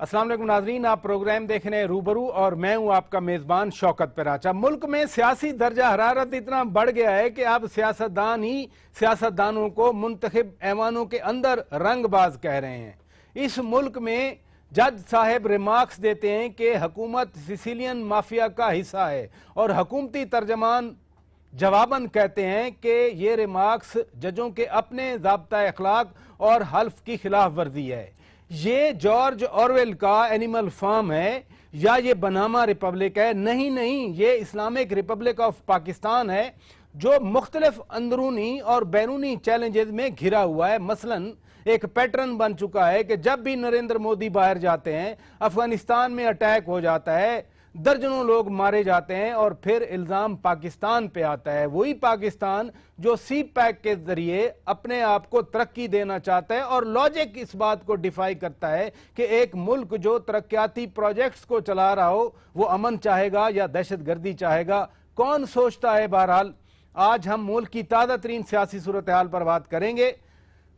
अस्सलाम वालेकुम नाज़रीन, आप प्रोग्राम देख रहे हैं रूबरू और मैं हूं आपका मेज़बान शौकत पिराचा। मुल्क में सियासी दर्जा हरारत इतना बढ़ गया है कि अब सियासतदान ही सियासतदानों को मुंतखब ऐवानों के अंदर रंगबाज कह रहे हैं। इस मुल्क में जज साहब रिमार्क्स देते हैं कि हुकूमत सिसिलियन माफिया का हिस्सा है और हुकूमती तर्जमान जवाबन कहते हैं कि ये रिमार्क्स जजों के अपने ज़ाब्ता अखलाक और हल्फ की खिलाफ वर्जी है। ये जॉर्ज ऑरवेल का एनिमल फार्म है या ये बनामा रिपब्लिक है? नहीं नहीं, ये इस्लामिक रिपब्लिक ऑफ पाकिस्तान है जो मुख्तलिफ अंदरूनी और बैरूनी चैलेंजेस में घिरा हुआ है। मसलन एक पैटर्न बन चुका है कि जब भी नरेंद्र मोदी बाहर जाते हैं अफगानिस्तान में अटैक हो जाता है, दर्जनों लोग मारे जाते हैं और फिर इल्ज़ाम पाकिस्तान पे आता है। वही पाकिस्तान जो सी पैक के जरिए अपने आप को तरक्की देना चाहता है और लॉजिक इस बात को डिफाई करता है कि एक मुल्क जो तरक्याती प्रोजेक्ट्स को चला रहा हो वो अमन चाहेगा या दहशतगर्दी चाहेगा, कौन सोचता है। बहरहाल आज हम मुल्क की ताज़ा तरीन सियासी सूरत हाल पर बात करेंगे।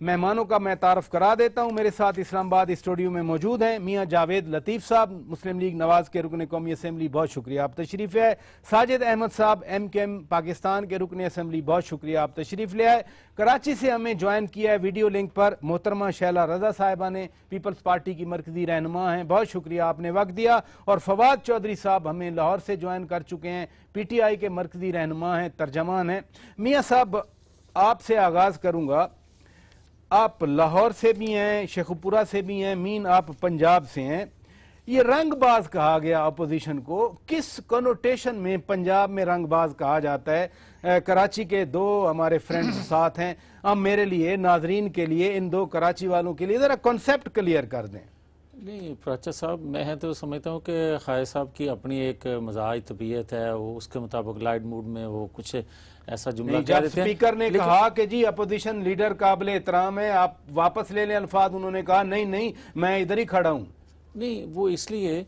मेहमानों का मैं तारफ करा देता हूं। मेरे साथ इस्लामाबाद स्टूडियो में मौजूद हैं मियां जावेद लतीफ़ साहब, मुस्लिम लीग नवाज के रुकन कौमी असम्बली, बहुत शुक्रिया आप तशरीफ़ है। साजिद अहमद साहब MKM पाकिस्तान के रुकन असम्बली, बहुत शुक्रिया आप तशरीफ़ ले आए। कराची से हमें ज्वाइन किया है वीडियो लिंक पर मोहतरमा शैला रजा साहिबा ने, पीपल्स पार्टी की मरकजी रहनुमा हैं, बहुत शुक्रिया आपने वक्त दिया। और फवाद चौधरी साहब हमें लाहौर से ज्वाइन कर चुके हैं, PTI के मरकजी रहनुमा हैं, तर्जमान हैं। मियाँ साहब आपसे आगाज़ करूँगा, आप लाहौर से भी हैं, शेखुपुरा से भी हैं, मीन आप पंजाब से हैं। ये रंगबाज कहा गया अपोजिशन को, किस कनोटेशन में पंजाब में रंगबाज कहा जाता है? कराची के दो हमारे फ्रेंड्स साथ हैं, अब मेरे लिए, नाजरीन के लिए, इन दो कराची वालों के लिए ज़रा कॉन्सेप्ट क्लियर कर दें। नहीं प्राचा साहब, मैं तो समझता हूँ कि खाय साहब की अपनी एक मजाज तबीयत है, वो उसके मुताबिक लाइट मूड में वो कुछ ऐसा जुमला कह देते हैं। स्पीकर ने कहा कि जी अपोजिशन लीडर काबिल एहतराम है, आप वापस ले लें अल्फाज, उन्होंने कहा नहीं नहीं मैं इधर ही खड़ा हूँ। नहीं, वो इसलिए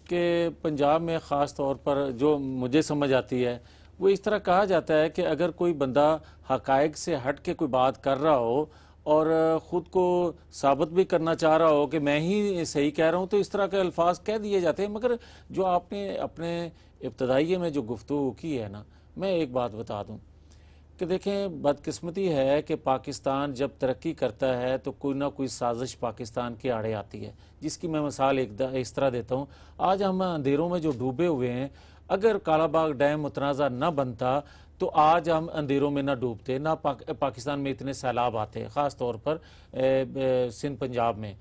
कि पंजाब में ख़ास तौर पर जो मुझे समझ आती है वो इस तरह कहा जाता है कि अगर कोई बंदा हकायक से हट के कोई बात कर रहा हो और ख़ुद को साबित भी करना चाह रहा हो कि मैं ही सही कह रहा हूँ, तो इस तरह के अल्फाज कह दिए जाते हैं। मगर जो आपने अपने इब्तदाइये में जो गुफ्तगू की है ना, मैं एक बात बता दूँ कि देखें, बदकिस्मती है कि पाकिस्तान जब तरक्की करता है तो कोई ना कोई साजिश पाकिस्तान के आड़े आती है, जिसकी मैं मिसाल इस तरह देता हूँ। आज हम अंधेरों में जो डूबे हुए हैं, अगर कालाबाग डैम मुतनाज़ा न बनता तो आज हम अंधेरों में ना डूबते, ना पाकिस्तान में इतने सैलाब आते, ख़ास तौर पर सिंध पंजाब में।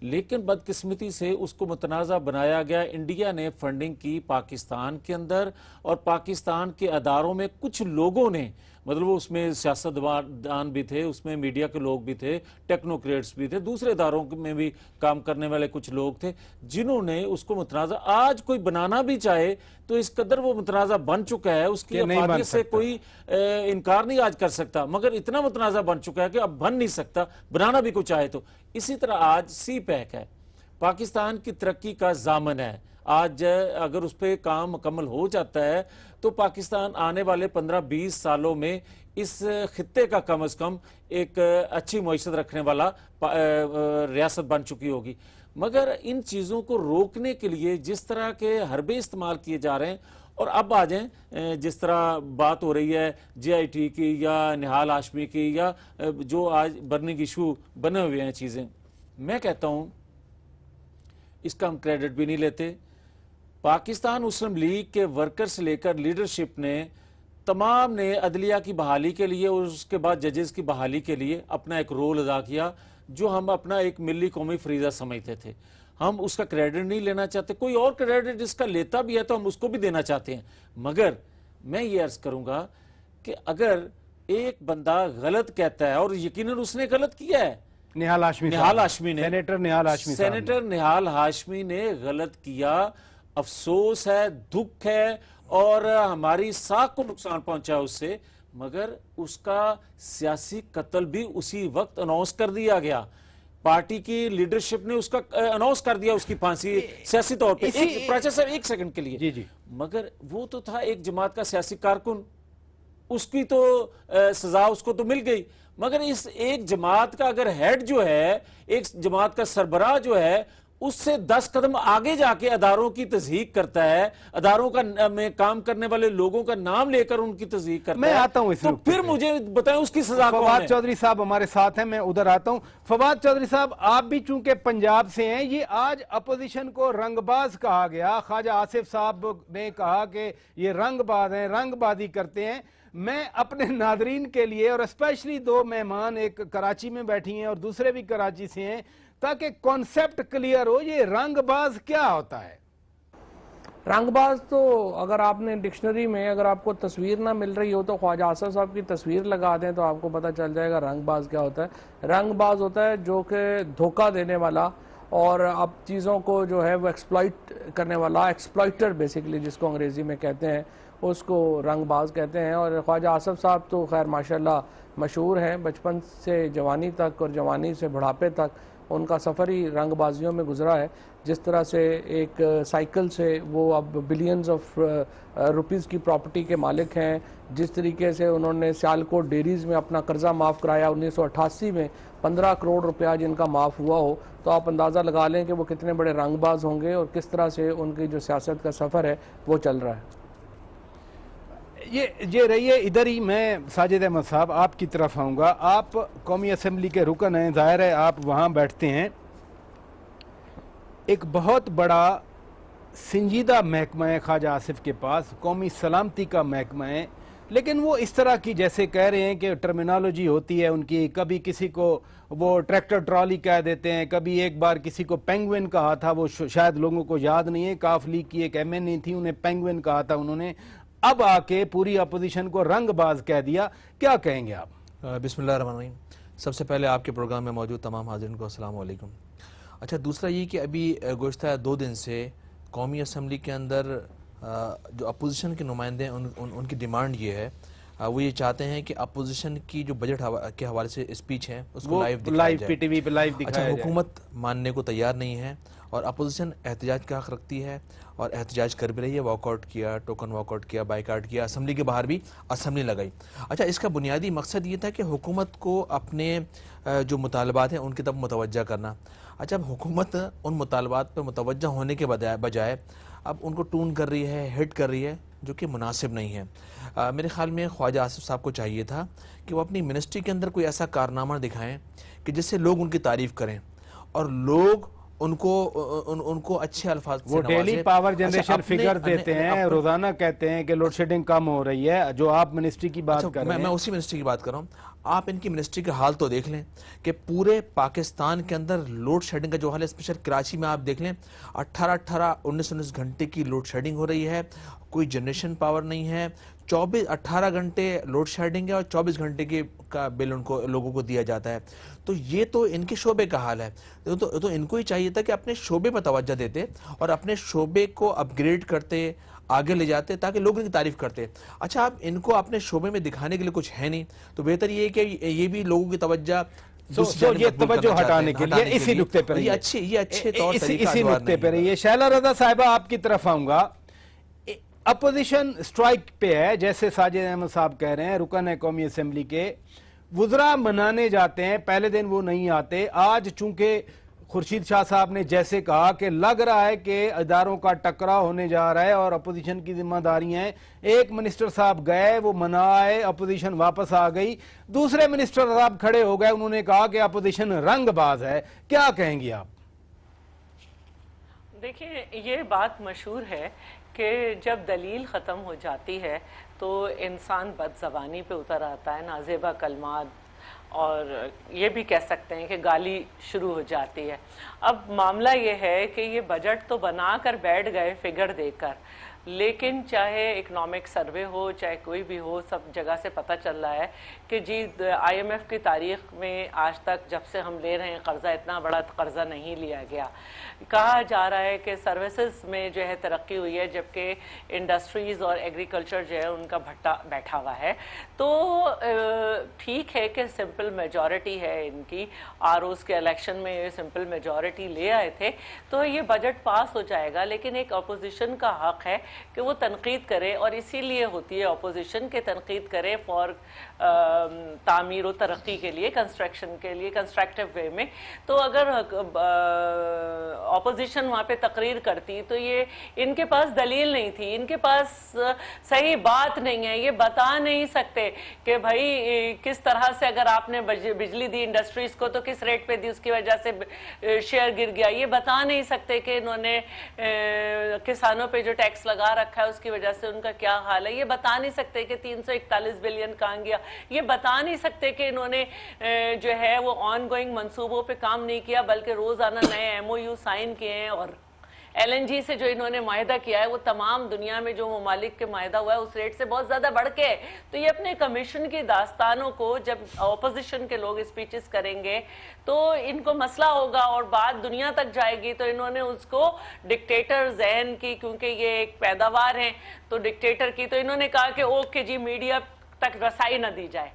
लेकिन बदकिस्मती से उसको मुतनाज़ा बनाया गया। इंडिया ने फंडिंग की पाकिस्तान के अंदर, और पाकिस्तान के अदारों में कुछ लोगों ने, मतलब वो उसमें सियासतदान भी थे, उसमें मीडिया के लोग भी थे, टेक्नोक्रेट्स भी थे, दूसरे इदारों में भी काम करने वाले कुछ लोग थे, जिन्होंने उसको मुतनाज़ा, आज कोई बनाना भी चाहे तो इस कदर वो मुतनाज़ा बन चुका है, उसकी अफादियत से कोई इनकार नहीं आज कर सकता, मगर इतना मुतनाज़ा बन चुका है कि अब बन नहीं सकता, बनाना भी कोई चाहे तो। इसी तरह आज सी पैक है, पाकिस्तान की तरक्की का जामन है। आज अगर उस पर काम मुकम्मल हो जाता है तो पाकिस्तान आने वाले 15-20 सालों में इस खित्ते का कम अज़ कम एक अच्छी मईशत रखने वाला रियासत बन चुकी होगी। मगर इन चीज़ों को रोकने के लिए जिस तरह के हरबे इस्तेमाल किए जा रहे हैं, और अब आ जाएं जिस तरह बात हो रही है JIT की या निहाल हाशमी की, या जो आज बर्निंग इशू बने हुए हैं चीज़ें, मैं कहता हूँ इसका हम क्रेडिट भी नहीं लेते। पाकिस्तान मुस्लिम लीग के वर्कर से लेकर लीडरशिप ने, तमाम ने अदलिया की बहाली के लिए और उसके बाद जजेस की बहाली के लिए अपना एक रोल अदा किया, जो हम अपना एक मिली कौमी फरीज़ा समझते थे। हम उसका क्रेडिट नहीं लेना चाहते, कोई और क्रेडिट जिसका लेता भी है तो हम उसको भी देना चाहते हैं। मगर मैं ये अर्ज करूँगा कि अगर एक बंदा गलत कहता है, और यकीनन उसने गलत किया है, निहाल हाशमी ने, सेनेटर निहाल हाशमी ने गलत किया, अफसोस है, दुख है, और हमारी साख को नुकसान पहुंचा उससे, मगर उसका सियासी कत्ल भी उसी वक्त अनाउंस कर दिया गया। पार्टी की लीडरशिप ने उसका अनाउंस कर दिया, उसकी फांसी सियासी तौर पे। एक सेकंड के लिए जी। मगर वो तो था एक जमात का सियासी कारकुन, उसकी तो सजा उसको तो मिल गई, मगर इस एक जमात का अगर हेड जो है, एक जमात का सरबराह जो है, उससे 10 कदम आगे जाके अदारों की तस्दीक करता है, अदारों का में काम करने वाले लोगों का नाम लेकर उनकी तस्दीक करता है। मैं आता हूं, तो फिर मुझे बताएं उसकी सजा कौन है? फवाद चौधरी साहब हमारे साथ हैं, मैं उधर आता हूं। फवाद चौधरी साहब, आप भी चूंकि पंजाब से हैं, ये आज अपोजिशन को रंगबाज कहा गया। ख्वाजा आसिफ साहब ने कहा कि ये रंगबाज हैं, रंगबाजी करते हैं। मैं अपने नादरीन के लिए, और स्पेशली दो मेहमान, एक कराची में बैठी हैं और दूसरे भी कराची से हैं, ताकि कॉन्सेप्ट क्लियर हो, ये रंगबाज क्या होता है? रंगबाज तो अगर आपने डिक्शनरी में अगर आपको तस्वीर ना मिल रही हो तो ख्वाजा आसिफ साहब की तस्वीर लगा दें तो आपको पता चल जाएगा रंगबाज क्या होता है। रंगबाज होता है जो कि धोखा देने वाला और अब चीज़ों को जो है वो एक्सप्लॉइट करने वाला, एक्सप्लॉइटर बेसिकली जिसको अंग्रेज़ी में कहते हैं, उसको रंगबाज कहते हैं। और ख्वाजा आसिफ साहब तो खैर माशाल्लाह मशहूर हैं, बचपन से जवानी तक और जवानी से बुढ़ापे तक उनका सफ़र ही रंगबाजियों में गुजरा है। जिस तरह से एक साइकिल से वो अब बिलियंस ऑफ रुपीज़ की प्रॉपर्टी के मालिक हैं, जिस तरीके से उन्होंने सियालकोट डेयरीज़ में अपना कर्जा माफ़ कराया 1988 में 15 करोड़ रुपया जिनका माफ़ हुआ हो, तो आप अंदाज़ा लगा लें कि वो कितने बड़े रंगबाज होंगे और किस तरह से उनकी जो सियासत का सफ़र है वो चल रहा है। ये रहिए इधर ही, मैं साजिद अहमद साहब आपकी तरफ आऊँगा। आप कौमी असम्बली के रुकन हैं, ज़ाहिर है आप वहाँ बैठते हैं। एक बहुत बड़ा संजीदा महकमा है ख्वाजा आसिफ के पास, कौमी सलामती का महकमा है, लेकिन वो इस तरह की जैसे कह रहे हैं कि टर्मिनोलॉजी होती है उनकी, कभी किसी को वो ट्रैक्टर ट्रॉली कह देते हैं, कभी एक बार किसी को पेंगुइन कहा था, वो शायद लोगों को याद नहीं है, काफ लीग की एक MNA थी, उन्हें पेंगुइन कहा था उन्होंने, अब आके पूरी अपोजिशन को रंगबाज कह दिया। क्या कहेंगे आप? बिस्मिल्लाहिर्रहमानिर्रहीम। सबसे पहले आपके प्रोग्राम में मौजूद तमाम हाज़रीन को अस्सलाम वालेकुम। अच्छा, दूसरा ये कि अभी गुज़श्ता 2 दिन से कौमी असम्बली के अंदर जो अपोजिशन के नुमाइंदे हैं उनकी डिमांड ये है, वो ये चाहते हैं कि अपोजिशन की जो बजट के हवाले से स्पीच है उसको लाइव PTV पे लाइव दिखाया जाए। हुकूमत मानने को तैयार नहीं है और अपोजिशन एहतजाज का हक रखती है और एहतजाज कर भी रही है। वॉकआउट किया, टोकन वॉकआउट किया, बाइकाट किया, असम्बली के बाहर भी असम्बली लगाई। अच्छा, इसका बुनियादी मकसद ये था कि हुकूमत को अपने जो मुतालबात हैं उनकी तरफ मुतवज्जा करना। अच्छा, अब हुकूमत उन मुतालबात पर मुतवज्जा होने के बजाय अब उनको टून कर रही है, हिट कर रही है, जो कि मुनासिब नहीं है। मेरे ख्याल में ख्वाजा आसिफ साहब को चाहिए था कि वो अपनी मिनिस्ट्री के अंदर कोई ऐसा कारनामा दिखाएं कि जिससे लोग उनकी तारीफ़ करें और लोग उनको अच्छे अल्फाज वो डेली पावर जनरेशन फिगर देते हैं, रोजाना कहते हैं कि लोड शेडिंग कम हो रही है, जो आप मिनिस्ट्री की बात कर रहे हैं। मैं उसी मिनिस्ट्री की बात कर रहा हूँ। आप इनकी मिनिस्ट्री का हाल तो देख लें कि पूरे पाकिस्तान के अंदर लोड शेडिंग का जो हाल है, स्पेशल कराची में आप देख लें 18-18, 19-19 घंटे की लोड शेडिंग हो रही है, कोई जनरेशन पावर नहीं है, 18 घंटे लोड शेडिंग है और 24 घंटे का बिल उनको लोगों को दिया जाता है। तो ये तो इनके शोबे का हाल है। तो इनको ही चाहिए था कि अपने शोबे पर तवज्जो देते और अपने शोबे को अपग्रेड करते, आगे ले जाते, ताकि लोग इनकी तारीफ करते। अच्छा, आप इनको अपने शोबे में दिखाने के लिए कुछ है नहीं, तो बेहतर ये कि ये भी लोगों की तवज्जो ये तवज्जो हटाने के लिए इसी नुक्ते पर ये अच्छे तौर तरीका इसी नुक्ते पर ये शैला रज़ा साहिबा आपकी तरफ आऊंगा। अपोजिशन स्ट्राइक पे है, जैसे साजिद अहमद साहब कह रहे हैं, रुकन है कौमी असम्बली के, वुज़रा मनाने जाते हैं, पहले दिन वो नहीं आते। आज चूंकि खुर्शीद शाह साहब ने जैसे कहा कि लग रहा है कि इदारों का टकराव होने जा रहा है और अपोजिशन की जिम्मेदारी है, एक मिनिस्टर साहब गए, वो मनाए, अपोजिशन वापस आ गई, दूसरे मिनिस्टर साहब खड़े हो गए, उन्होंने कहा कि अपोजिशन रंगबाज है। क्या कहेंगी आप? देखिए, ये बात मशहूर है कि जब दलील ख़त्म हो जाती है तो इंसान बदज़बानी पे उतर आता है, नाज़ेबा कलमात, और ये भी कह सकते हैं कि गाली शुरू हो जाती है। अब मामला ये है कि ये बजट तो बना कर बैठ गए फिगर देकर, लेकिन चाहे इकनॉमिक सर्वे हो, चाहे कोई भी हो, सब जगह से पता चल रहा है कि जी IMF की तारीख में आज तक जब से हम ले रहे हैं कर्जा, इतना बड़ा कर्जा नहीं लिया गया। कहा जा रहा है कि सर्विसेज में जो है तरक्की हुई है, जबकि इंडस्ट्रीज़ और एग्रीकल्चर जो है उनका भट्टा बैठा हुआ है। तो ठीक है कि सिंपल मेजॉरिटी है इनकी, ROs के इलेक्शन में ये सिंपल मेजॉरिटी ले आए थे, तो ये बजट पास हो जाएगा। लेकिन एक अपोजिशन का हक है कि वो तनकीद करे, और इसीलिए होती है अपोजिशन के तनकीद करे फॉर तामीर और तरक्की के लिए, कंस्ट्रक्शन के लिए, कंस्ट्रक्टिव वे में। तो अगर अपोजिशन वहाँ पे तकरीर करती तो ये इनके पास दलील नहीं थी, इनके पास सही बात नहीं है, ये बता नहीं सकते कि भाई किस तरह से अगर आपने बिजली दी इंडस्ट्रीज को तो किस रेट पे दी, उसकी वजह से शेयर गिर गया। ये बता नहीं सकते कि इन्होंने किसानों पे जो टैक्स लगा रखा है उसकी वजह से उनका क्या हाल है। ये बता नहीं सकते कि 341 बिलियन कहाँ गया। ये बता नहीं सकते कि इन्होंने जो है वो ऑन गोइंग मंसूबों पे काम नहीं किया, बल्कि रोजाना नए MOU साइन किए हैं, और LNG से जो इन्होंने माहिदा किया है वो तमाम दुनिया में जो ममालिक के माहिदा हुआ है उस रेट से बहुत ज्यादा बढ़ के। तो ये अपने कमीशन की दास्तानों को जब अपोजिशन के लोग स्पीचेस करेंगे तो इनको मसला होगा और बात दुनिया तक जाएगी। तो इन्होंने उसको डिक्टेटर जहन की, क्योंकि ये एक पैदावार है तो डिक्टेटर की, तो इन्होंने कहा कि ओके जी मीडिया तक रसाई न दी जाए।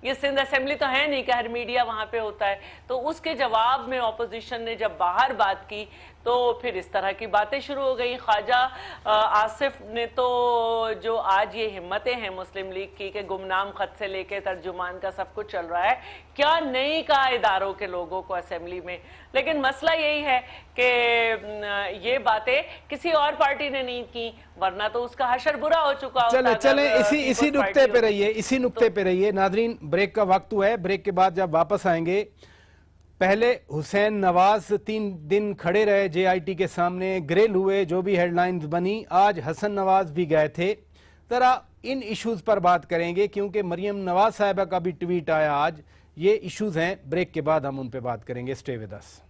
ये सिंध असेंबली तो है नहीं कि हर मीडिया वहां पे होता है। तो उसके जवाब में ऑपोजिशन ने जब बाहर बात की तो फिर इस तरह की बातें शुरू हो गई। ख्वाजा आसिफ ने तो जो आज ये हिम्मतें हैं मुस्लिम लीग की कि गुमनाम खत से लेके तर्जुमान का सब कुछ चल रहा है, क्या नहीं कहा इदारों के लोगों को असेंबली में। लेकिन मसला यही है कि ये बातें किसी और पार्टी ने नहीं की, वरना तो उसका हशर बुरा हो चुका होता। चले इसी नुक्ते पे रहिए, इसी नुक्ते पे रहिए। नादरीन, ब्रेक का वक्त हुआ है। ब्रेक के बाद जब वापस आएंगे, पहले हुसैन नवाज 3 दिन खड़े रहे JIT के सामने, ग्रिल हुए, जो भी हेडलाइंस बनी। आज हसन नवाज भी गए थे। जरा इन इश्यूज पर बात करेंगे क्योंकि मरियम नवाज साहिबा का भी ट्वीट आया आज। ये इश्यूज हैं, ब्रेक के बाद हम उन पे बात करेंगे। Stay with us.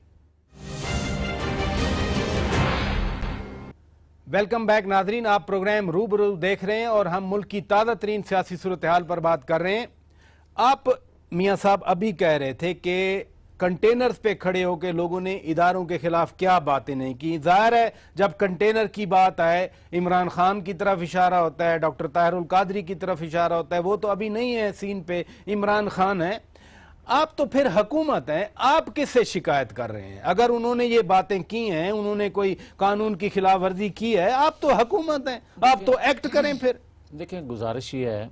Welcome back नाजरीन, आप प्रोग्राम रूबरू देख रहे हैं और हम मुल्क की ताज़ा तरीन सियासी सूरत हाल पर बात कर रहे हैं। आप मियाँ साहब अभी कह रहे थे कि कंटेनर्स पे खड़े होकर लोगों ने इदारों के खिलाफ क्या बातें नहीं की। जाहिर है जब कंटेनर की बात आए, इमरान खान की तरफ इशारा होता है, डॉक्टर ताहिरुल कादरी की तरफ इशारा होता है। वो तो अभी नहीं है सीन पे, इमरान खान है। आप तो फिर हुकूमत हैं, आप किससे शिकायत कर रहे हैं? अगर उन्होंने ये बातें की हैं, उन्होंने कोई कानून की खिलाफ वर्जी की है, आप तो हुकूमत हैं, आप तो एक्ट करें। फिर देखिए, गुजारिश ये है,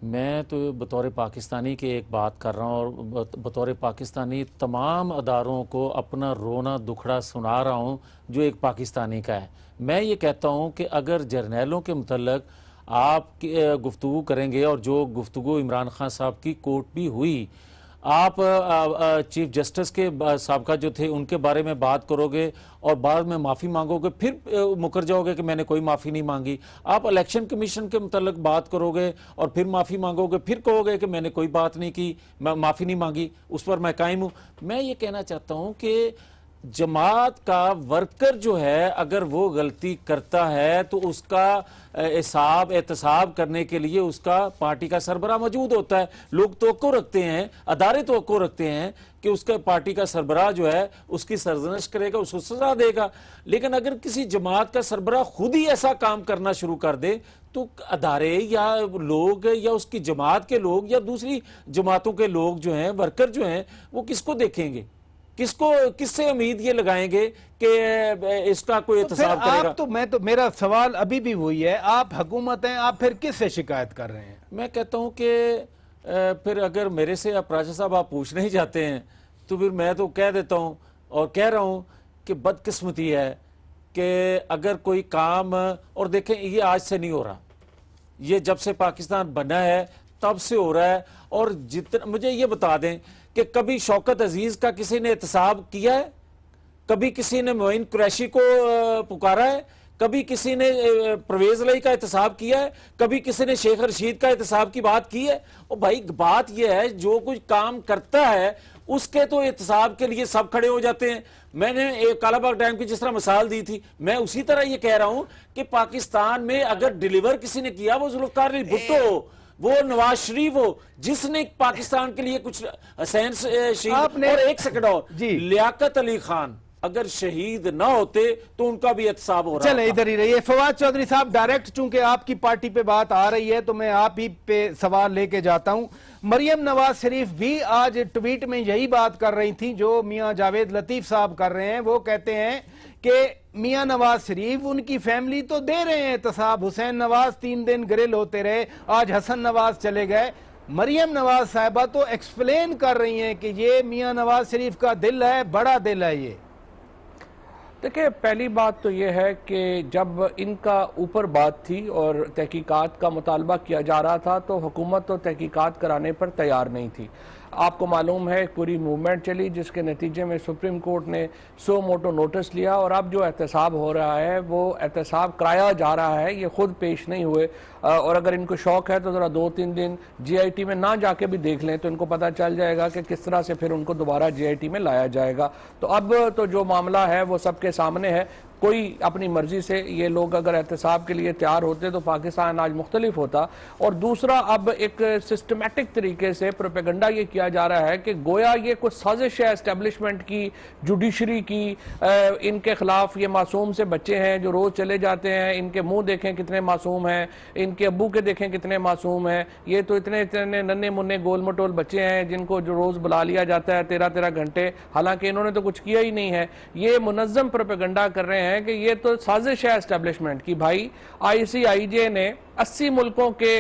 मैं तो बतौर पाकिस्तानी की एक बात कर रहा हूँ और बतौर पाकिस्तानी तमाम अदारों को अपना रोना दुखड़ा सुना रहा हूँ जो एक पाकिस्तानी का है। मैं ये कहता हूँ कि अगर जर्नैलों के मुतल्लक आप गुफ्तगू करेंगे, और जो गुफ्तगू इमरान खान साहब की कोर्ट भी हुई, आप चीफ जस्टिस के साबका जो थे उनके बारे में बात करोगे और बाद में माफ़ी मांगोगे, फिर मुकर जाओगे कि मैंने कोई माफ़ी नहीं मांगी। आप इलेक्शन कमीशन के मुतल्लिक बात करोगे और फिर माफ़ी मांगोगे, फिर कहोगे कि मैंने कोई बात नहीं की, माफ़ी नहीं मांगी, उस पर मैं कायम हूँ। मैं ये कहना चाहता हूँ कि जमात का वर्कर जो है अगर वो गलती करता है तो उसका हिसाब एहतसाब करने के लिए उसका पार्टी का सरबराह मौजूद होता है। लोग तवक्को रखते हैं, अदारे तवक्को रखते हैं कि उसका पार्टी का सरबराह जो है उसकी सरजनश करेगा, उसको सजा देगा। लेकिन अगर किसी जमात का सरबराह खुद ही ऐसा काम करना शुरू कर दे तो अदारे या लोग या उसकी जमात के लोग या दूसरी जमातों के लोग जो हैं, वर्कर जो हैं, वो किसको देखेंगे? किससे उम्मीद ये लगाएंगे कि इसका कोई एहतसाब करेगा? तो मेरा सवाल अभी भी वही है, आप हुकूमत हैं, आप फिर किससे शिकायत कर रहे हैं? मैं कहता हूं कि फिर अगर मेरे से आप राजा साहब आप पूछना ही चाहते हैं तो फिर मैं तो कह देता हूं और कह रहा हूं कि बदकिस्मती है कि अगर कोई काम, और देखें ये आज से नहीं हो रहा, ये जब से पाकिस्तान बना है तब से हो रहा है। और जितना मुझे ये बता दें कि कभी शौकत अजीज का किसी ने एहतसाब किया है? कभी किसी ने मोइन कुरैशी को पुकारा है? कभी किसी ने परवेज लाई का एहतसाब किया है? कभी किसी ने शेख रशीद का एहतसाब की बात की है? और भाई बात यह है, जो कुछ काम करता है उसके तो एहतसाब के लिए सब खड़े हो जाते हैं। मैंने एक कालाबाग डैम की जिस तरह मिसाल दी थी, मैं उसी तरह ये कह रहा हूं कि पाकिस्तान में अगर डिलीवर किसी ने किया, वो जुल्फकार अली भुट्टो हो, वो नवाज शरीफ हो, जिसने पाकिस्तान के लिए कुछ हसैन शहीद, और एक सेकंड और, लियाकत अली खान अगर शहीद ना होते तो उनका भी एहतसाब हो रहा। चले इधर ही रहिए। फवाद चौधरी साहब, डायरेक्ट चूंकि आपकी पार्टी पे बात आ रही है तो मैं आप ही पे सवाल लेके जाता हूं। मरियम नवाज शरीफ भी आज ट्वीट में यही बात कर रही थी जो मियां जावेद लतीफ साहब कर रहे हैं। वो कहते हैं कि मियां नवाज शरीफ, उनकी फैमिली तो दे रहे हैं एहतसाब। हुसैन नवाज 3 दिन ग्रिल होते रहे, आज हसन नवाज चले गए। मरियम नवाज साहिबा तो एक्सप्लेन कर रही हैं कि ये मियां नवाज शरीफ का दिल है, बड़ा दिल है ये। देखिए, पहली बात तो ये है कि जब इनका ऊपर बात थी और तहकीकात का मुतालबा किया जा रहा था तो हुकूमत तो तहकीकात कराने पर तैयार नहीं थी। आपको मालूम है, एक पूरी मूवमेंट चली जिसके नतीजे में सुप्रीम कोर्ट ने सो मोटो नोटिस लिया और अब जो एहतसाब हो रहा है वो एहतसाब कराया जा रहा है, ये खुद पेश नहीं हुए। और अगर इनको शौक है तो ज़रा 2-3 दिन GIT में ना जाके भी देख लें तो इनको पता चल जाएगा कि किस तरह से फिर उनको दोबारा GIT में लाया जाएगा। तो अब तो जो मामला है वो सबके सामने है। कोई अपनी मर्जी से ये लोग अगर एहतसाब के लिए तैयार होते तो पाकिस्तान आज मुख्तलिफ होता। और दूसरा, अब एक सिस्टमेटिक तरीके से प्रोपेगेंडा ये किया जा रहा है कि गोया ये कुछ साजिश है एस्टेब्लिशमेंट की, जुडिशरी की, इनके खिलाफ। ये मासूम से बच्चे हैं जो रोज चले जाते हैं, इनके मुंह देखें कितने मासूम हैं, इनके अब्बू के देखें कितने मासूम हैं। ये तो इतने इतने नन्हे मुन्ने गोल मटोल बच्चे हैं जिनको जो रोज बुला लिया जाता है 13-13 घंटे, हालांकि इन्होंने तो कुछ किया ही नहीं है। ये मुनज़्ज़म प्रोपेगेंडा कर रहे हैं कि ये तो साजिश है एस्टेब्लिशमेंट की। भाई, ICIJ ने 80 मुल्कों के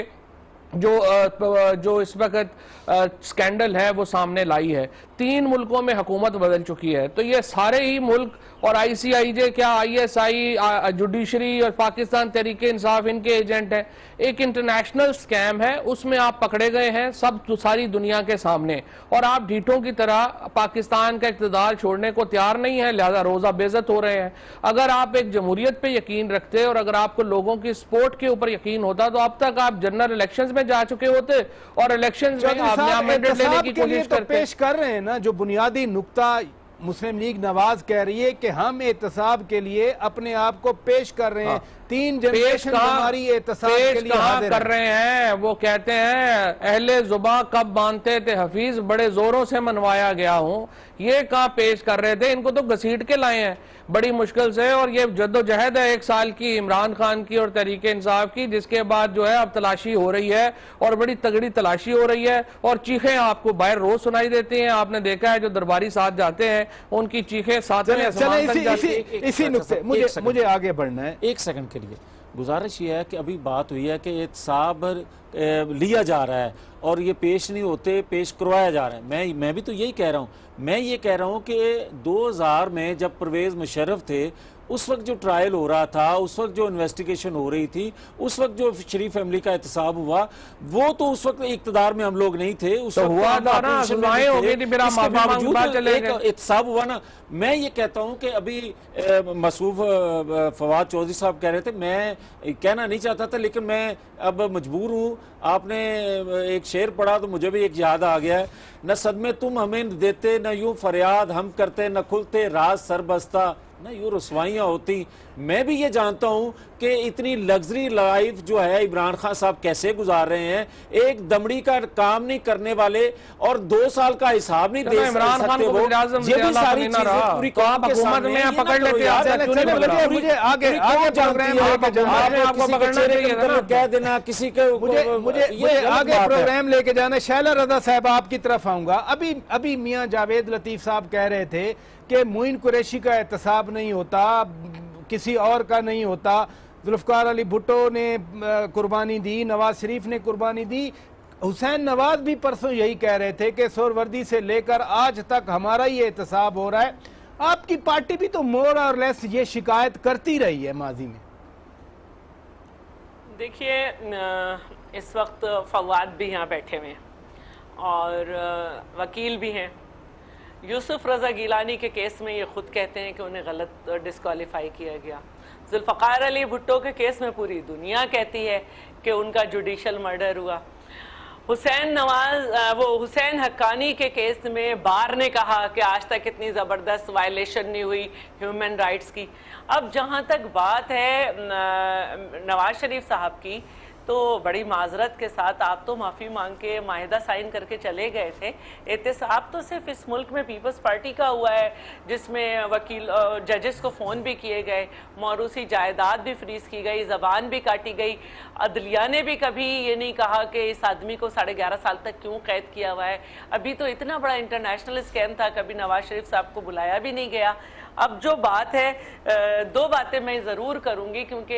जो इस वक्त स्कैंडल है वो सामने लाई है। 3 मुल्कों में हुकूमत बदल चुकी है, तो ये सारे ही मुल्क और ICIJ क्या, ISI, जुडिशरी और पाकिस्तान तहरीक इंसाफ इनके एजेंट हैं। एक इंटरनेशनल स्कैम है, उसमें आप पकड़े गए हैं सब सारी दुनिया के सामने, और आप ढीठों की तरह पाकिस्तान का इक़्तिदार छोड़ने को तैयार नहीं है, लिहाजा रोजा बेइज्जत हो रहे हैं। अगर आप एक जमहूरियत पे यकीन रखते और अगर आपको लोगों की सपोर्ट के ऊपर यकीन होता तो अब तक आप जनरल इलेक्शंस में जा चुके होते और इलेक्शंस में आप मैंडेट लेने की कोशिश करते। पेश कर रहे हैं ना, जो बुनियादी नुक्ता मुस्लिम लीग नवाज कह रही है कि हम एहतसाब के लिए अपने आप को पेश कर रहे हैं। 3 जनरेशन हमारी एहतसाब के लिए हाजिर कर रहे हैं। वो कहते हैं अहले जुबा कब मानते थे हफीज, बड़े जोरों से मनवाया गया हूँ। ये कहाँ पेश कर रहे थे, इनको तो घसीट के लाए हैं बड़ी मुश्किल से। और ये जद्दोजहद है 1 साल की इमरान खान की और तहरीक इंसाफ की, जिसके बाद जो है अब तलाशी हो रही है और बड़ी तगड़ी तलाशी हो रही है। और चीखें आपको बाहर रोज सुनाई देती हैं। आपने देखा है जो दरबारी साथ जाते हैं उनकी चीखें साथ इसी नुक्ते मुझे आगे बढ़ना है। 1 सेकंड के लिए गुजारिश ये है कि अभी बात हुई है कि एहतसाब लिया जा रहा है और ये पेश नहीं होते, पेश करवाया जा रहा है। मैं भी तो यही कह रहा हूँ। मैं ये कह रहा हूँ कि 2000 में जब परवेज मुशर्रफ थे, उस वक्त जो ट्रायल हो रहा था, उस वक्त जो इन्वेस्टिगेशन हो रही थी, उस वक्त जो शरीफ फैमिली का एहतसाब हुआ, वो तो उस वक्त इक़्तिदार में हम लोग नहीं थे। उस वक्त हुआ था ना, सुनाए हो गई थी, मेरा बावजूद एक एहतसाब हुआ ना। मैं ये कहता हूं कि अभी मसूफ फवाद चौधरी साहब कह रहे थे, मैं कहना नहीं चाहता था लेकिन मैं अब मजबूर हूं। आपने एक शेर पढ़ा तो मुझे भी एक याद आ गया है, न सदमे तुम हमें देते, न यूं फरियाद हम करते, न खुलते राज सर बस्ता, ना यूँ रसवाइयाँ होती। मैं भी ये जानता हूँ कि इतनी लग्जरी लाइफ जो है इमरान खान साहब कैसे गुजार रहे हैं, एक दमड़ी का काम नहीं करने वाले और 2 साल का हिसाब नहीं दे सकते वो। ये भी सारी चीजें पूरी कौम के सामने पकड़ लेते हैं। मुझे आगे प्रोग्राम कह देना किसी के, मुझे आगे प्रोग्राम लेके जाना। शैला रजा साहब आपकी तरफ आऊंगा। अभी मियां जावेद लतीफ साहब कह रहे थे कि मोइन कुरैशी का एहतसाब नहीं होता, किसी और का नहीं होता। जुल्फकार अली भुट्टो ने कुर्बानी दी, नवाज शरीफ ने कुर्बानी दी, हुसैन नवाज भी परसों यही कह रहे थे कि सोहरवर्दी से लेकर आज तक हमारा ही एहतसाब हो रहा है। आपकी पार्टी भी तो मोर और लेस ये शिकायत करती रही है माजी में। देखिए, इस वक्त फवाद भी यहाँ बैठे हुए हैं और वकील भी हैं। यूसुफ रज़ा गिलानी के केस में ये खुद कहते हैं कि उन्हें गलत डिस्क्वालीफाई किया गया। जुल्फ़कार अली भुट्टो के केस में पूरी दुनिया कहती है कि उनका जुडिशल मर्डर हुआ। हुसैन हक्कानी के केस में बार ने कहा कि आज तक इतनी ज़बरदस्त वायलेशन नहीं हुई ह्यूमन राइट्स की। अब जहाँ तक बात है नवाज शरीफ साहब की, तो बड़ी माजरत के साथ आप तो माफ़ी मांग के माहिदा साइन करके चले गए थे। एहतसाब तो सिर्फ इस मुल्क में पीपल्स पार्टी का हुआ है, जिसमें वकील जजेस को फ़ोन भी किए गए, मौरूसी जायदाद भी फ्रीज़ की गई, ज़बान भी काटी गई। अदलिया ने भी कभी ये नहीं कहा कि इस आदमी को 11.5 साल तक क्यों कैद किया हुआ है। अभी तो इतना बड़ा इंटरनेशनल स्कैम था, कभी नवाज शरीफ साहब को बुलाया भी नहीं गया। अब जो बात है, दो बातें मैं ज़रूर करूंगी, क्योंकि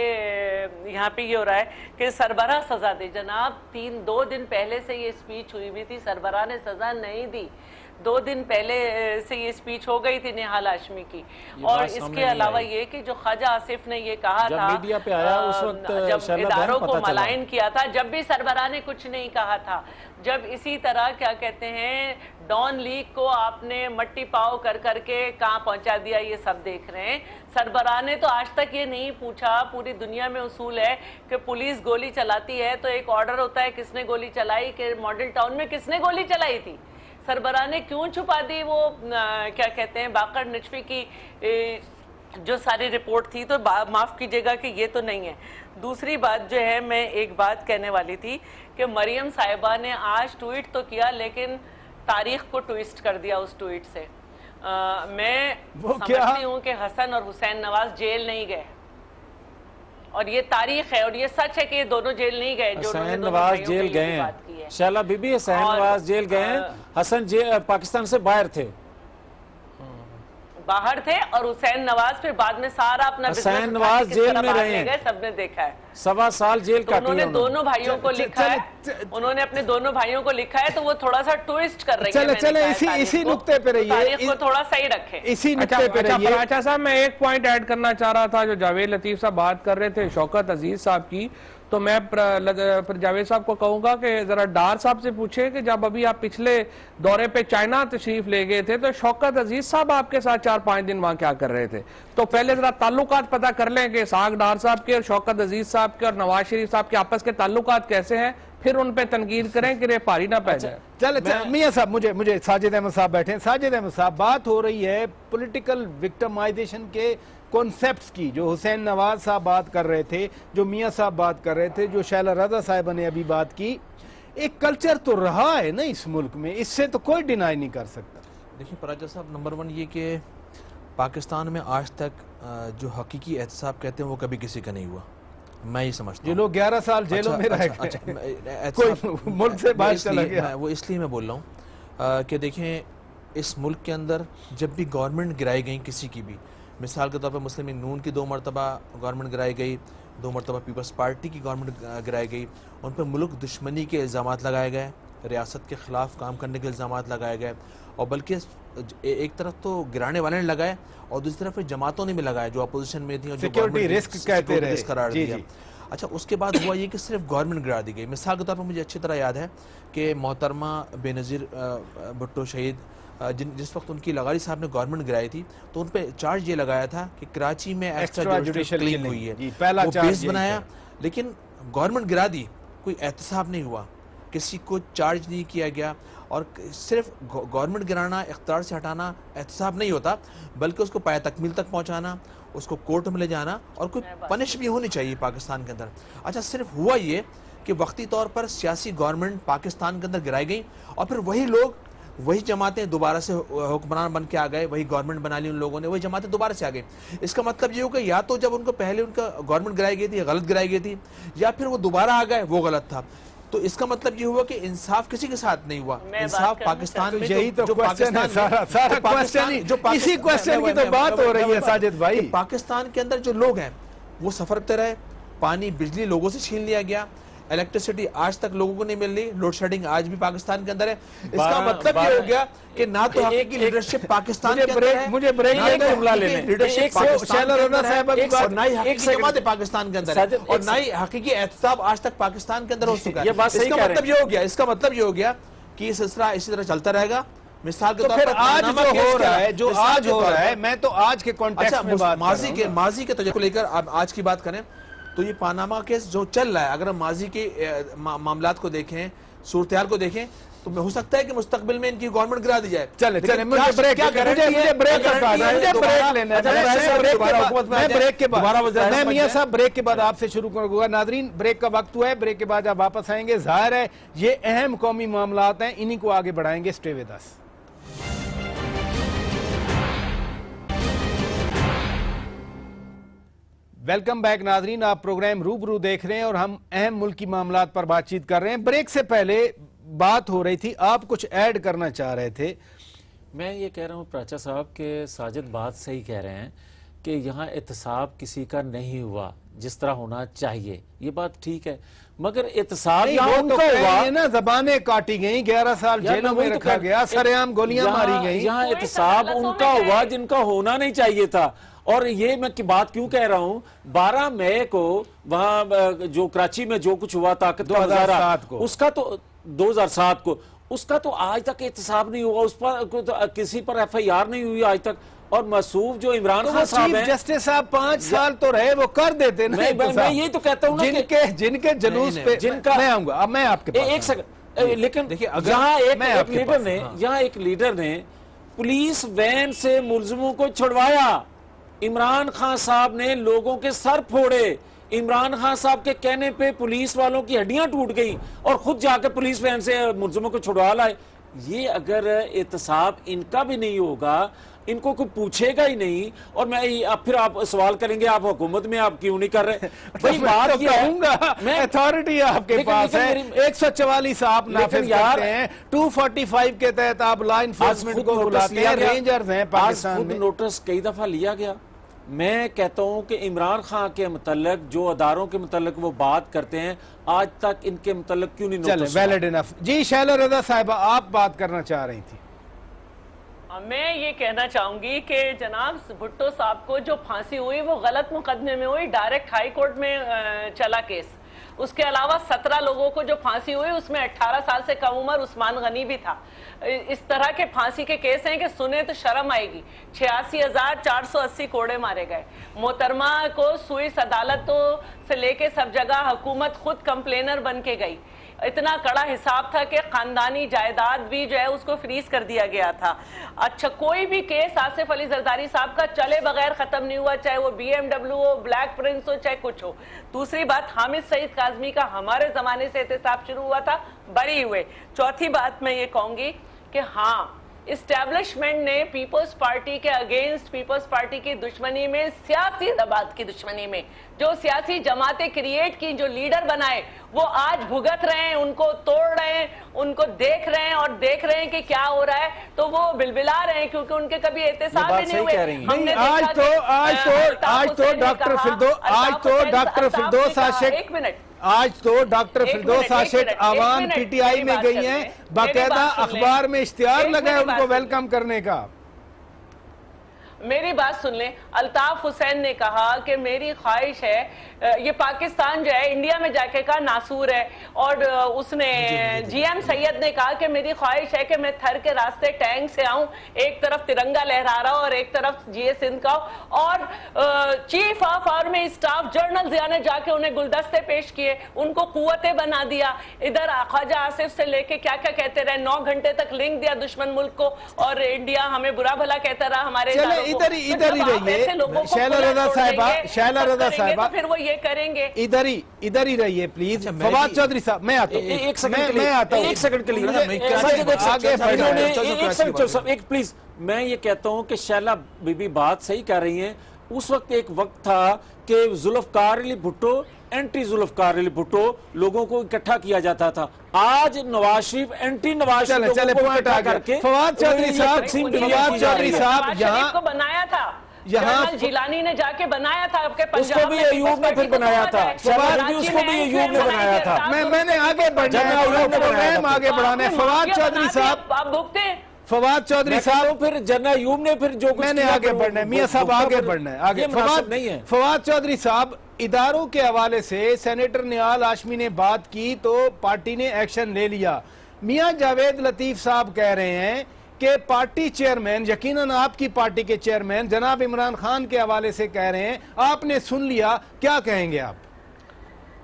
यहाँ पे ये हो रहा है कि सरबराह सज़ा दे। जनाब 2 दिन पहले से ये स्पीच हुई भी थी, सरबराह ने सज़ा नहीं दी। 2 दिन पहले से ये स्पीच हो गई थी निहाल हाशमी की। और इसके अलावा ये कि जो ख्वाजा आसिफ ने ये कहा था मीडिया पे आया उस वक्त, जब इदारों को मलाइन किया था, जब भी सरबराह ने कुछ नहीं कहा था। जब इसी तरह क्या कहते हैं डॉन लीग को आपने मट्टी पाव कर करके कहाँ पहुंचा दिया, ये सब देख रहे हैं। सरबराह ने तो आज तक ये नहीं पूछा, पूरी दुनिया में उसूल है कि पुलिस गोली चलाती है तो एक ऑर्डर होता है किसने गोली चलाई, कि मॉडल टाउन में किसने गोली चलाई थी। सरबराह ने क्यों छुपा दी वो क्या कहते हैं बाकर नजफी की जो सारी रिपोर्ट थी। तो माफ़ कीजिएगा कि ये तो नहीं है। दूसरी बात जो है, मैं एक बात कहने वाली थी कि मरियम साहिबा ने आज ट्वीट तो किया लेकिन तारीख को ट्विस्ट कर दिया उस ट्वीट से। मैं समझती हूँ कि हसन और हुसैन नवाज जेल नहीं गए, और ये तारीख है और ये सच है कि ये दोनों जेल नहीं गए। जो हुसैन नवाज जेल गए हैं, शैला बीबी हुसैन नवाज जेल गए हैं, हसन पाकिस्तान से बाहर थे और हुसैन नवाज फिर बाद में सारा अपना हुसैन नवाज जेल में रहे हैं, सबने देखा है। 1.25 साल जेल काटी उन्होंने दोनों भाइयों को लिखा है, उन्होंने अपने दोनों भाइयों को लिखा है, तो वो थोड़ा सा ट्विस्ट कर रही है। चले इसी नुक्ते पे रहिए, तारीख को थोड़ा सही रखें। इसी नुक्ते पे रहिए। अच्छा साहब, मैं एक पॉइंट ऐड करना चाह रहा था। जो जावेद लतीफ साहब बात कर रहे थे शौकत अजीज साहब की, तो मैं जावेद साहब को कहूंगा कि जरा डार साहब से पूछे कि जब अभी आप पिछले दौरे पे चाइना तशरीफ ले गए थे तो शौकत अजीज साहब आपके साथ 4-5 दिन वहां क्या कर रहे थे। तो पहले जरा ताल्लुकात पता कर लें कि साग डार साहब के और शौकत अजीज साहब के और नवाज शरीफ साहब के आपस के ताल्लुकात कैसे हैं, फिर उन पे तनकीद करें कि रे भारी ना पै जाए। चल मियां साहब, मुझे साजिद अहमद साहब बैठे हैं। साजिद अहमद साहब, बात हो रही है पॉलिटिकल विक्टिमाइजेशन के कॉन्सेप्ट्स की, जो हुसैन नवाज साहब बात कर रहे थे, जो मियां साहब बात कर रहे थे, जो शैला रजा साहिबा ने अभी बात की। एक कल्चर तो रहा है ना इस मुल्क में, इससे तो कोई डिनाई नहीं कर सकता। देखिए पराजा साहब, नंबर 1 ये कि पाकिस्तान में आज तक जो हकीकी एहतसाब कहते हैं वो कभी किसी का नहीं हुआ। मैं ये समझता हूँ जो लोग 11 साल जेलों में रह गए, मुल्क से बाहर चला गया, वो इसलिए मैं बोल रहा हूँ कि देखें इस मुल्क के अंदर जब भी गवर्नमेंट गिराई गई किसी की भी, मिसाल के तौर पर मुस्लिम लीग नून की 2 मरतबा गवर्नमेंट गिराई गई, 2 मरतबा पीपल्स पार्टी की गवर्नमेंट गिराई गई, उन पर मुल्क दुश्मनी के इल्ज़ाम लगाए गए, रियासत के ख़िलाफ़ काम करने के इल्ज़ाम लगाए गए, और बल्कि एक तरफ तो गिराने वाले ने लगाए और दूसरी तरफ जमातों ने भी लगाए जो अपोजिशन में थी और सिक्योरिटी रिस्क कहते रहे, करार दिया। अच्छा, उसके बाद हुआ ये कि सिर्फ गवर्नमेंट गिरा दी गई। मिसाल के तौर पर मुझे अच्छी तरह याद है कि मोहतरमा बेनज़ीर भुट्टो शहीद, जिस वक्त उनकी लगारी साहब ने गवर्नमेंट गिराई थी तो उन पे चार्ज ये लगाया था कि कराची में एक्स्ट्रा जुडिशियल किलिंग हुई है, पहला वो बेस बनाया, लेकिन गवर्नमेंट गिरा दी, कोई एहतसाब नहीं हुआ, किसी को चार्ज नहीं किया गया। और सिर्फ गवर्नमेंट गिराना, इख्तियार से हटाना एहतसाब नहीं होता, बल्कि उसको पाया तकमील तक पहुंचाना, उसको कोर्ट में ले जाना और कोई पनिश भी होनी चाहिए पाकिस्तान के अंदर। अच्छा, सिर्फ हुआ ये कि वक्ती तौर पर सियासी गवर्नमेंट पाकिस्तान के अंदर गिराई गई और फिर वही लोग, वही जमातें दोबारा से हुक्मरान बन के आ गए, वही गवर्नमेंट बना ली उन लोगों ने, वही जमातें दोबारा से आ गई। इसका मतलब ये हो कि या तो जब उनको पहले उनका गवर्नमेंट गिराई गई थी, गलत गिराई गई थी, या फिर वो दोबारा आ गए, वो गलत था। तो इसका मतलब ये हुआ कि इंसाफ किसी के साथ नहीं हुआ, इंसाफ पाकिस्तान में, यही तो क्वेश्चन है, सारा क्वेश्चन इसी क्वेश्चन की तो बात हो रही है साजिद भाई। पाकिस्तान के अंदर जो लोग हैं वो सफर करते रहे, पानी बिजली लोगों से छीन लिया गया, इलेक्ट्रिसिटी आज तक लोगों को नहीं मिल रही, लोड शेडिंग आज भी पाकिस्तान के अंदर है। इसका मतलब ये हो गया कि ना तो हकीकी लीडरशिप पाकिस्तान के अंदर है, मुझे ब्रेक जुमला लेने लीडरशिप पाकिस्तान के अंदर है, और ना ही हकीकी जमात पाकिस्तान के अंदर है, और ना ही हकीकी एहतसाब आज तक पाकिस्तान के अंदर हो चुका है। इसका मतलब ये हो गया, इसका मतलब ये हो गया कि ये सिलसिला इसी तरह चलता रहेगा। मिसाल के तौर पर आज जो हो रहा है, जो आज हो रहा है, मैं तो आज के कॉन्टेक्स्ट में बात, माजी के तजुर्बे को लेकर आप आज की बात करें तो ये पानामा केस जो चल रहा है, अगर हम माजी के मामलात को देखें, सूरत-ए-हाल को देखें, तो हो सकता है कि मुस्तकबिल में इनकी गवर्नमेंट गिरा दी जाए। चले मुझे ब्रेक के बाद मैं मियां साहब ब्रेक के बाद आपसे शुरू करूंगा। नाजरीन, ब्रेक का वक्त हुआ है, ब्रेक के बाद आप वापस आएंगे। जाहिर है ये अहम कौमी मामलात हैं, इन्हीं को आगे बढ़ाएंगे। Stay with us. Welcome back नाजरीन, आप प्रोग्राम रूबरू देख रहे हैं और हम अहम मुल्की मामलात पर बातचीत कर रहे हैं। ब्रेक से पहले बात हो रही थी, आप कुछ ऐड करना चाह रहे थे मैं ये कह रहा हूँ प्राचा साहब के साजिद बात सही कह रहे हैं कि यहाँ एहतसाब किसी का नहीं हुआ जिस तरह होना चाहिए, ये बात ठीक है, मगर एहतसाब यहाँ तो उनका हुआ ना, जबानें काटी गई, 11 साल जेलों में रखा गया, सरेआम गोलियां मारी गई। यहाँ एहतसाब उनका हुआ जिनका होना नहीं चाहिए था। और ये मैं की बात क्यों कह रहा हूँ, 12 मई को वहां जो कराची में जो कुछ हुआ ताकत का मुजाहरा, उसका तो 2007 को, उसका तो आज तक एहतसाब नहीं हुआ, उस पर तो किसी पर FIR नहीं हुई आज तक। और मसूफ जो इमरान खान साहब हैं, जस्टिस साहब 5 साल तो रहे, वो कर देते ना। मैं यही तो कहता हूँ ना, जिनके जुलूस पे जिनका, मैं आऊंगा, अब मैं आपके पास एक सेकंड, लेकिन यहाँ एक लीडर ने पुलिस वैन से मुलजिमों को छुड़वाया, इमरान खान साहब ने लोगों के सर फोड़े, इमरान खान साहब के कहने पे पुलिस वालों की हड्डियां टूट गई और खुद जाकर पुलिस वैन से मुलजिमों को छुड़वा लाए। ये अगर एहतसाब इनका भी नहीं होगा, इनको कोई पूछेगा ही नहीं, और मैं अब फिर आप सवाल करेंगे आप हुकूमत में आप क्यों नहीं कर रहे, भाई बात क्या है, मैं अथॉरिटी आपके पास है, 144 आप नाफिज करते हैं, 245 के तहत आप लॉ इन्फोर्समेंट को बुलाते हैं, रेंजर्स हैं पाकिस्तान में। नोटिस कई दफा लिया गया। मैं कहता हूं कि इमरान खान के मुतल्लिक जो अदारों के मुतल्लिक वो बात करते हैं, आज तक इनके मुतल्लिक क्यों नहीं नोटिस? Valid enough. जी शैला रजा साहिबा, आप बात करना चाह रही थी। मैं ये कहना चाहूंगी कि जनाब भुट्टो साहब को जो फांसी हुई वो गलत मुकदमे में हुई, डायरेक्ट हाई कोर्ट में चला केस। उसके अलावा 17 लोगों को जो फांसी हुई उसमें 18 साल से कम उम्र उस्मान गनी भी था। इस तरह के फांसी के केस हैं कि सुने तो शर्म आएगी। 86,480 कोड़े मारे गए। मोहतरमा को सुइस अदालतों से लेके सब जगह हुकूमत खुद कंप्लेनर बन के गई। इतना कड़ा हिसाब था कि खानदानी जायदाद भी जो है उसको फ्रीज कर दिया गया था। अच्छा, कोई भी केस आसिफ अली जरदारी साहब का चले बगैर खत्म नहीं हुआ, चाहे वो BMW हो, ब्लैक प्रिंस हो, चाहे कुछ हो। दूसरी बात, हामिद सईद काजमी का हमारे जमाने से एहतसाब शुरू हुआ था, बरी हुए। चौथी बात मैं ये कहूंगी कि हाँ, इस्टेब्लिशमेंट ने पीपल्स पार्टी के अगेंस्ट, पीपल्स पार्टी की दुश्मनी में, सियासी दबाव की दुश्मनी में जो सियासी जमातें क्रिएट की, जो लीडर बनाए, वो आज भुगत रहे हैं, उनको तोड़ रहे हैं, उनको देख रहे हैं और देख रहे हैं कि क्या हो रहा है, तो वो बिलबिला रहे हैं क्योंकि उनके कभी एहतसाब ही नहीं हुए। हमने आज तो डॉक्टर फिरदौस आशिक, एक मिनट, आज तो डॉक्टर फिरदौस आशिक आवाम PTI में गई हैं, बाकायदा अखबार में इश्तिहार लगा है उनको वेलकम करने का। मेरी बात सुन लें। अल्ताफ हुसैन ने कहा कि मेरी ख्वाहिश है, ये पाकिस्तान जो है इंडिया में जाके कहा नासूर है, और उसने GM सैयद ने कहा कि मेरी ख्वाहिश है कि मैं थर के रास्ते टैंक से आऊं, एक तरफ तिरंगा लहरा रहा हो और एक तरफ GA सिंध का, और chief of army staff general Zia ने जाके उन्हें गुलदस्ते पेश किए, उनको कुव्वतें बना दिया। इधर ख्वाजा आसिफ से लेके क्या क्या कहते रहे, 9 घंटे तक लिंक दिया दुश्मन मुल्क को, और इंडिया हमें बुरा भला कहता रहा हमारे इधर ही रहिए शैला रजा साहिबा, फिर वो ये करेंगे। इधर ही रहिए प्लीज। फवाद चौधरी साहब, मैं आता हूँ, एक सेकंड के लिए प्लीज। मैं ये कहता हूँ कि शैला बीबी बात सही कह रही हैं। उस वक्त एक वक्त था कि जुल्फकार अली भुट्टो, एंटी जुल्फकार अली भुट्टो लोगों को इकट्ठा किया जाता था। आज नवाज शरीफ एंटी नवाज शरीफ करके फवाद चौधरी साहब यहाँ को बनाया था, यहाँ जिलानी ने जाके बनाया था, आपके उसको भी अयूब ने फिर बनाया था, उसको भी अयूब ने बनाया था। मैंने आगे बढ़ना, आगे बढ़ाने। फवाद चौधरी साहब आप भुगते, फवाद चौधरी साहब, फिर जनरल अयूब ने फिर जो मैंने आगे बढ़ना है, मियां साहब आगे बढ़ना है, आगे। फवाद चौधरी साहब, इदारों के हवाले से सेनेटर निहाल हाशमी ने बात की तो पार्टी ने एक्शन ले लिया। मियां जावेद लतीफ साहब कह रहे हैं कि पार्टी चेयरमैन, यकीनन आपकी पार्टी के चेयरमैन जनाब इमरान खान के हवाले से कह रहे हैं, आपने सुन लिया, क्या कहेंगे आप?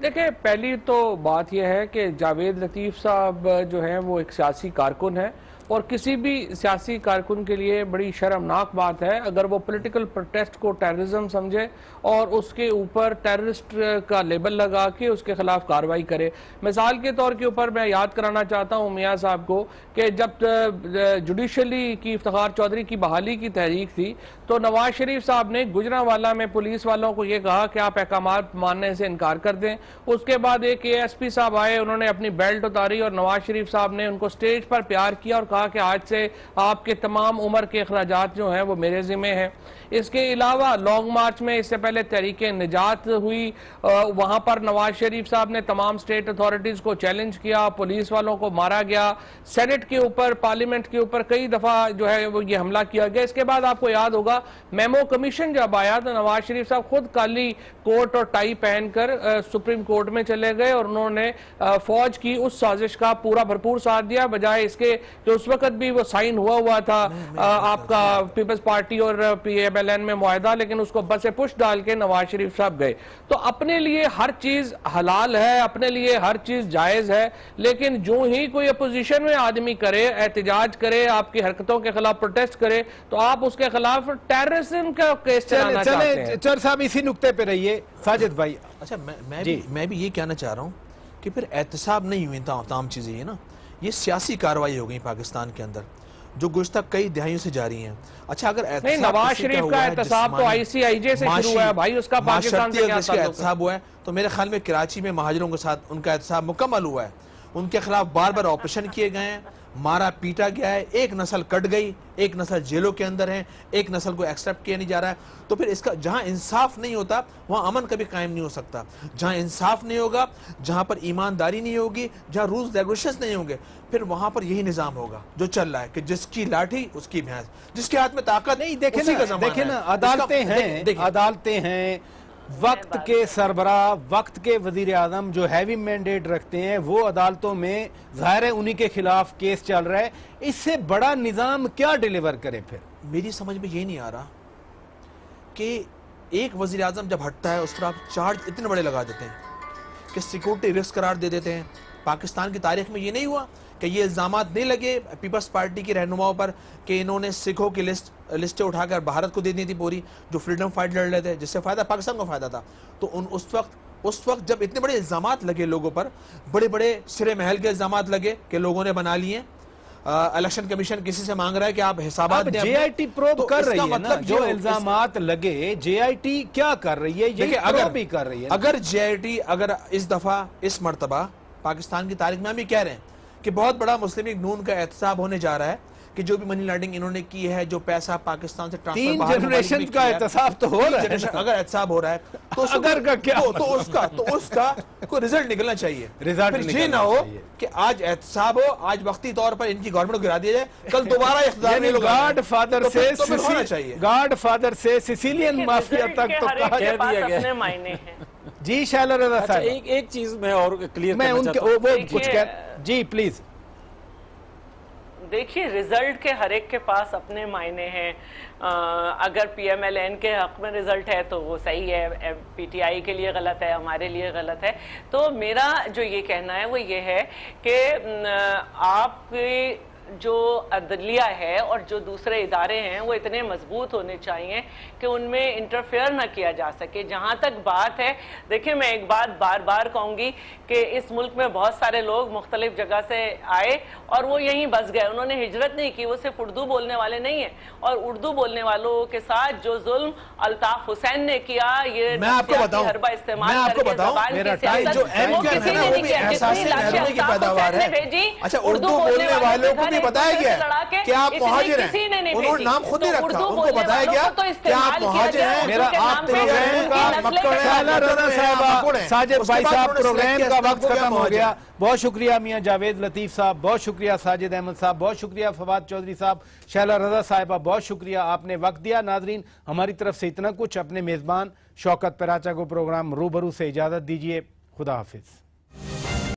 देखिए, पहली तो बात यह है कि जावेद लतीफ साहब जो हैं वो एक सियासी कारकुन है, और किसी भी सियासी कारकुन के लिए बड़ी शर्मनाक बात है अगर वो पॉलिटिकल प्रोटेस्ट को टेररिज्म समझे और उसके ऊपर टेररिस्ट का लेबल लगा के उसके खिलाफ कार्रवाई करे। मिसाल के तौर के ऊपर मैं याद कराना चाहता हूँ मियाँ साहब को कि जब जुडिशली की इफ्तिखार चौधरी की बहाली की तहरीक थी तो नवाज शरीफ साहब ने गुजरांवाला में पुलिस वालों को ये कहा कि आप अहकामात मानने से इनकार कर दें। उसके बाद एक ASP साहब आए, उन्होंने अपनी बेल्ट उतारी और नवाज शरीफ साहब ने उनको स्टेज पर प्यार किया और कहा कि आज से आपके तमाम उम्र के अखराजात जो हैं वो मेरे ज़िम्मे हैं। इसके अलावा लॉन्ग मार्च में इससे पहले तहरीक निजात हुई, वहाँ पर नवाज शरीफ साहब ने तमाम स्टेट अथॉरिटीज़ को चैलेंज किया, पुलिस वालों को मारा गया, सेनेट के ऊपर, पार्लियामेंट के ऊपर कई दफ़ा जो है वो ये हमला किया गया। इसके बाद आपको याद होगा मेमो कमीशन जब आया तो नवाज शरीफ साहब खुद काली कोट और टाई पहनकर सुप्रीम कोर्ट में चले गए और उन्होंने फौज की उस साजिश का पूरा भरपूर साथ दिया, बजाय इसके कि उस वक्त भी वो साइन हुआ था आपका पीपल्स पार्टी और PMLN में मुआहदा, लेकिन उसको बस पुश डाल के नवाज शरीफ साहब गए। तो अपने लिए हर चीज हलाल है, अपने लिए हर चीज जायज है, लेकिन जो ही कोई अपोजिशन में आदमी करे, एहतजाज करे, आपकी हरकतों के खिलाफ प्रोटेस्ट करे, तो आप उसके खिलाफ टेररिज्म का केस चलाना चाहते हैं। चर साहब इसी नुक्ते पे रहिए। साजिद भाई, अच्छा मैं भी ये कहना चाह रहा हूँ कि फिर एहतसाब नहीं हुई तमाम चीज़ें, ये ना ये सियासी कार्रवाई हो गई पाकिस्तान के अंदर जो गुज़श्ता कई दहाइयों से जारी हैं। अच्छा, अगर नहीं, नवाज शरीफ का एहतसाब तो ICIJ से शुरू हुआ है भाई, उसका पाकिस्तान से क्या ताल्लुक है? एहतसाब हुआ है तो मेरे ख्याल में कराची में महाजरों के साथ उनका एहतसाब मुकम्मल हुआ है। उनके खिलाफ बार बार ऑपरेशन किए गए हैं, मारा पीटा गया है, एक नस्ल कट गई, एक नस्ल जेलों के अंदर है, एक नस्ल को एक्सेप्ट किया नहीं जा रहा है। तो फिर इसका जहां इंसाफ नहीं होता वहां अमन कभी कायम नहीं हो सकता। जहां इंसाफ नहीं होगा, जहां पर ईमानदारी नहीं होगी, जहां रूल्स रेगुलेशंस नहीं होंगे, फिर वहां पर यही निजाम होगा जो चल रहा है कि जिसकी लाठी उसकी भैंस, जिसके हाथ में ताकत नहीं। देखे ना अदालतें हैं, वक्त के सरबराह, वक्त के वजीर आजम जो हैवी मैंडेट रखते हैं, वो अदालतों में जाहिर है उन्हीं के खिलाफ केस चल रहा है। इससे बड़ा निजाम क्या डिलीवर करे? फिर मेरी समझ में ये नहीं आ रहा कि एक वजीर आजम जब हटता है उस पर आप चार्ज इतने बड़े लगा देते हैं कि सिक्योरिटी रिस्क करार दे देते हैं। पाकिस्तान की तारीख में ये नहीं हुआ कि ये इल्ज़ामात नहीं लगे पीपल्स पार्टी की रहनुमाओं पर कि इन्होंने सिखों की लिस्टें उठाकर भारत को दे दी थी पूरी, जो फ्रीडम फाइट लड़ रहे थे, जिससे फ़ायदा पाकिस्तान को फ़ायदा था। तो उस वक्त जब इतने बड़े इल्ज़ामात लगे लोगों पर, बड़े बड़े सिरे महल के इल्ज़ामात लगे कि लोगों ने बना लिए, इलेक्शन कमीशन किसी से मांग रहा है कि आप हिसाबात दें। JIT प्रोब कर रही है ना, जो इल्जामात लगे JIT क्या कर रही है? ये अगर भी कर रही है, अगर JIT अगर इस दफा इस मर्तबा पाकिस्तान की तारीख में हम भी कह रहे हैं कि बहुत बड़ा मुस्लिम लीग नून का एहतसाब होने जा रहा है कि जो भी मनी लॉन्ड्रिंग इन्होंने की है, जो पैसा पाकिस्तान से ट्रांसफर 3 जनरेशन का एहतसाब तो हो रहा है। अगर एहतसाब हो रहा है तो अगर का क्या तो उसका कोई रिजल्ट निकलना चाहिए। रिजल्ट ये ना हो कि आज एहतसाब हो, आज वक्ती तौर पर इनकी गवर्नमेंट को गिरा दिया जाए, कल दोबारा इख्तियार में लोग गॉड फादर से होना चाहिए। गॉड फादर से सिसिलियन माफिया तक तो कहा दिया गया। मायने हैं जी। शैला रज़ा साहब, एक चीज मैं और क्लियर मैं उनके वो कुछ कह जी प्लीज। देखिए, रिजल्ट के हर एक के पास अपने मायने हैं। अगर PMLN के हक में रिजल्ट है तो वो सही है, PTI के लिए गलत है, हमारे लिए गलत है। तो मेरा जो ये कहना है वो ये है कि आपके जो अदलिया है और जो दूसरे इदारे हैं वो इतने मजबूत होने चाहिए कि उनमें इंटरफेयर ना किया जा सके। जहाँ तक बात है, देखिए मैं एक बात बार बार कहूँगी कि इस मुल्क में बहुत सारे लोग मुख्तलिफ जगह से आए और वो यहीं बस गए, उन्होंने हिजरत नहीं की, वो सिर्फ उर्दू बोलने वाले नहीं है। और उर्दू बोलने वालों के साथ जो जुल्म अल्ताफ हुसैन ने किया, ये मैं आपको बताऊं, हरबा इस्तेमाल मैं आपको बताऊं, मेरा टाइम जो पैदावार है। अच्छा, उर्दू बोलने वालों को भी बताया गया कि आप मुहाजिर हैं, उन्होंने नाम खुद ही रखा, उनको बताया गया कि आप मुहाजिर हैं। मेरा आप प्रोग्राम का शैला रज़ा साहब, साजिद भाई साहब, प्रोग्राम का वक्त खत्म हो गया। बहुत शुक्रिया मियां जावेद लतीफ साहब, बहुत शुक्रिया साजिद अहमद साहब, बहुत शुक्रिया फवाद चौधरी साहब, शैला रज़ा साहिबा, बहुत शुक्रिया, आपने वक्त दिया। नाजरीन, हमारी तरफ से इतना कुछ। अपने मेज़बान शौकत पराचा को प्रोग्राम रूबरू से इजाज़त दीजिए। खुदा हाफिज।